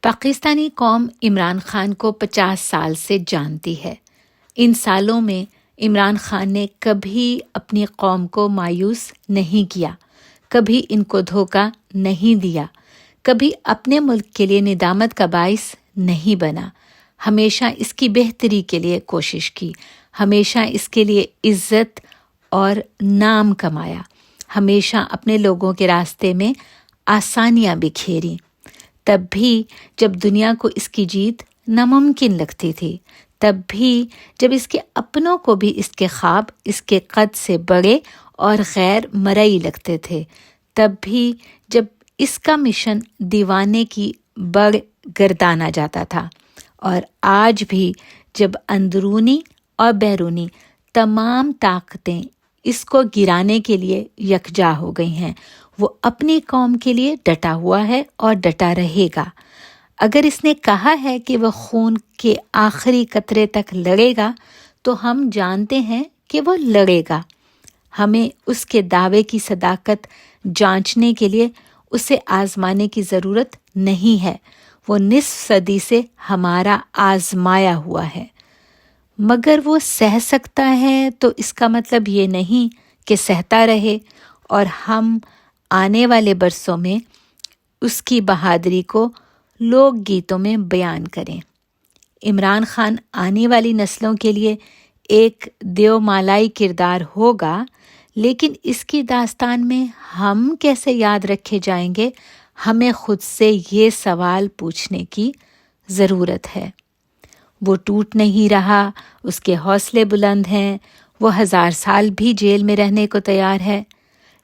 پاکستانی قوم عمران خان کو 50 سال سے جانتی ہے۔ ان سالوں میں عمران خان نے کبھی اپنی قوم کو مایوس نہیں کیا، کبھی ان کو دھوکہ نہیں دیا، کبھی اپنے ملک کے لیے ندامت کا باعث نہیں بنا، ہمیشہ اس کی بہتری کے لیے کوشش کی، ہمیشہ اس کے لیے عزت اور نام کمایا، ہمیشہ اپنے لوگوں کے راستے میں آسانیاں بکھیری۔ تب بھی جب دنیا کو اس کی جیت ناممکن لگتی تھی، تب بھی جب اس کے اپنوں کو بھی اس کے خواب اس کے قد سے بڑے اور غیر مرئی لگتے تھے، تب بھی جب اس کا مشن دیوانے کی بڑ گردانا جاتا تھا، اور آج بھی جب اندرونی اور بیرونی تمام طاقتیں اس کو گرانے کے لیے یکجا ہو گئی ہیں، وہ اپنی قوم کے لیے ڈٹا ہوا ہے اور ڈٹا رہے گا۔ اگر اس نے کہا ہے کہ وہ خون کے آخری قطرے تک لڑے گا، تو ہم جانتے ہیں کہ وہ لڑے گا۔ ہمیں اس کے دعوے کی صداقت جانچنے کے لیے اسے آزمانے کی ضرورت نہیں ہے، وہ نصف صدی سے ہمارا آزمایا ہوا ہے۔ مگر وہ سہ سکتا ہے تو اس کا مطلب یہ نہیں کہ سہتا رہے اور ہم آنے والے برسوں میں اس کی بہادری کو لوک گیتوں میں بیان کریں۔ عمران خان آنے والی نسلوں کے لیے ایک دیومالائی کردار ہوگا، لیکن اس کی داستان میں ہم کیسے یاد رکھے جائیں گے، ہمیں خود سے یہ سوال پوچھنے کی ضرورت ہے۔ وہ ٹوٹ نہیں رہا، اس کے حوصلے بلند ہیں، وہ 1000 سال بھی جیل میں رہنے کو تیار ہے۔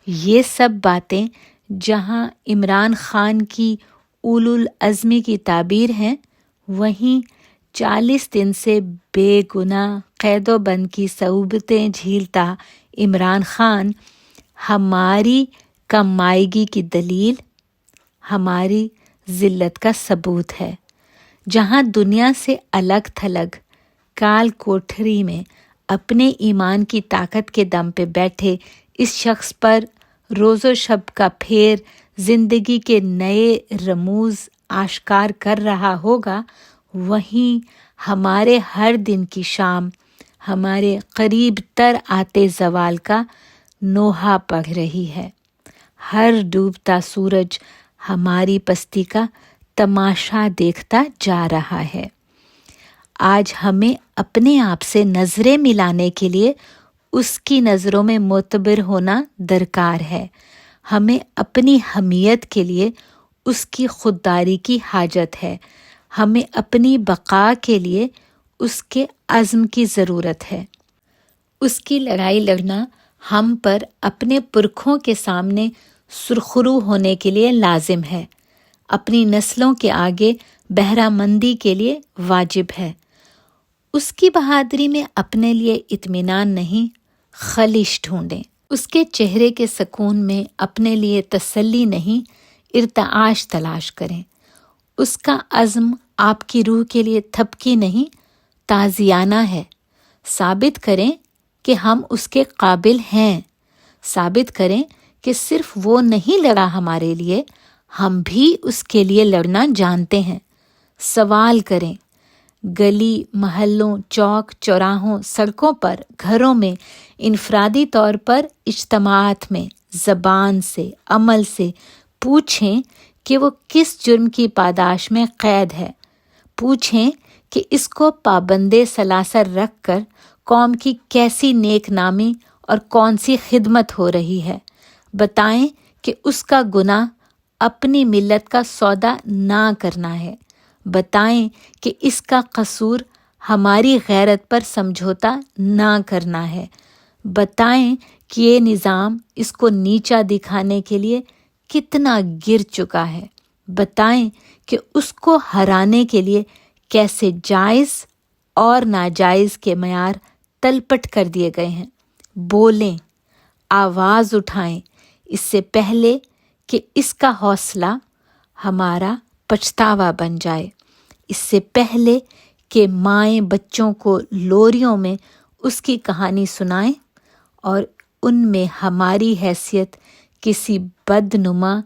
یہ سب باتیں جہاں عمران خان کی اولو العزمی کی تعبیر ہیں، وہیں 40 دن سے بے گناہ قید و بند کی صعوبتیں جھیلتا عمران خان ہماری کم مائیگی کی دلیل، ہماری ذلت کا ثبوت ہے۔ جہاں دنیا سے الگ تھلگ کال کوٹھری میں اپنے ایمان کی طاقت کے دم پہ بیٹھے اس شخص پر روز و شب کا پھیر زندگی کے نئے رموز آشکار کر رہا ہوگا، وہیں ہمارے ہر دن کی شام ہمارے قریب تر آتے زوال کا نوحہ پڑھ رہی ہے۔ ہر ڈوبتا سورج ہماری پستی کا تماشا دیکھتا جا رہا ہے۔ آج ہمیں اپنے آپ سے نظریں ملانے کے لیے اس کی نظروں میں معتبر ہونا درکار ہے۔ ہمیں اپنی حمیت کے لیے اس کی خودداری کی حاجت ہے۔ ہمیں اپنی بقا کے لیے اس کے عزم کی ضرورت ہے۔ اس کی لڑائی لڑنا ہم پر اپنے پرکھوں کے سامنے سرخرو ہونے کے لیے لازم ہے، اپنی نسلوں کے آگے بہرہ مندی کے لیے واجب ہے۔ اس کی بہادری میں اپنے لیے اطمینان نہیں، خلش ڈھونڈیں۔ اس کے چہرے کے سکون میں اپنے لیے تسلی نہیں، ارتعاش تلاش کریں۔ اس کا عزم آپ کی روح کے لیے تھپکی نہیں، تازیانہ ہے۔ ثابت کریں کہ ہم اس کے قابل ہیں، ثابت کریں کہ صرف وہ نہیں لڑا ہمارے لیے، ہم بھی اس کے لیے لڑنا جانتے ہیں۔ سوال کریں، گلی محلوں، چوک چوراہوں، سڑکوں پر، گھروں میں، انفرادی طور پر اجتماعات میں، زبان سے، عمل سے پوچھیں کہ وہ کس جرم کی پاداش میں قید ہے۔ پوچھیں کہ اس کو پابندِ سلاسل رکھ کر قوم کی کیسی نیک نامی اور کون سی خدمت ہو رہی ہے۔ بتائیں کہ اس کا گناہ اپنی ملت کا سودا نہ کرنا ہے۔ بتائیں کہ اس کا قصور ہماری غیرت پر سمجھوتا نہ کرنا ہے۔ بتائیں کہ یہ نظام اس کو نیچا دکھانے کے لیے کتنا گر چکا ہے۔ بتائیں کہ اس کو ہرانے کے لیے کیسے جائز اور ناجائز کے معیار تلپٹ کر دیے گئے ہیں۔ بولیں، آواز اٹھائیں، اس سے پہلے کہ اس کا حوصلہ ہمارا پچھتاوا بن جائے، اس سے پہلے کہ مائیں بچوں کو لوریوں میں اس کی کہانی سنائیں اور ان میں ہماری حیثیت کسی بدنما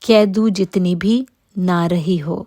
قیدو جتنی بھی نہ رہی ہو۔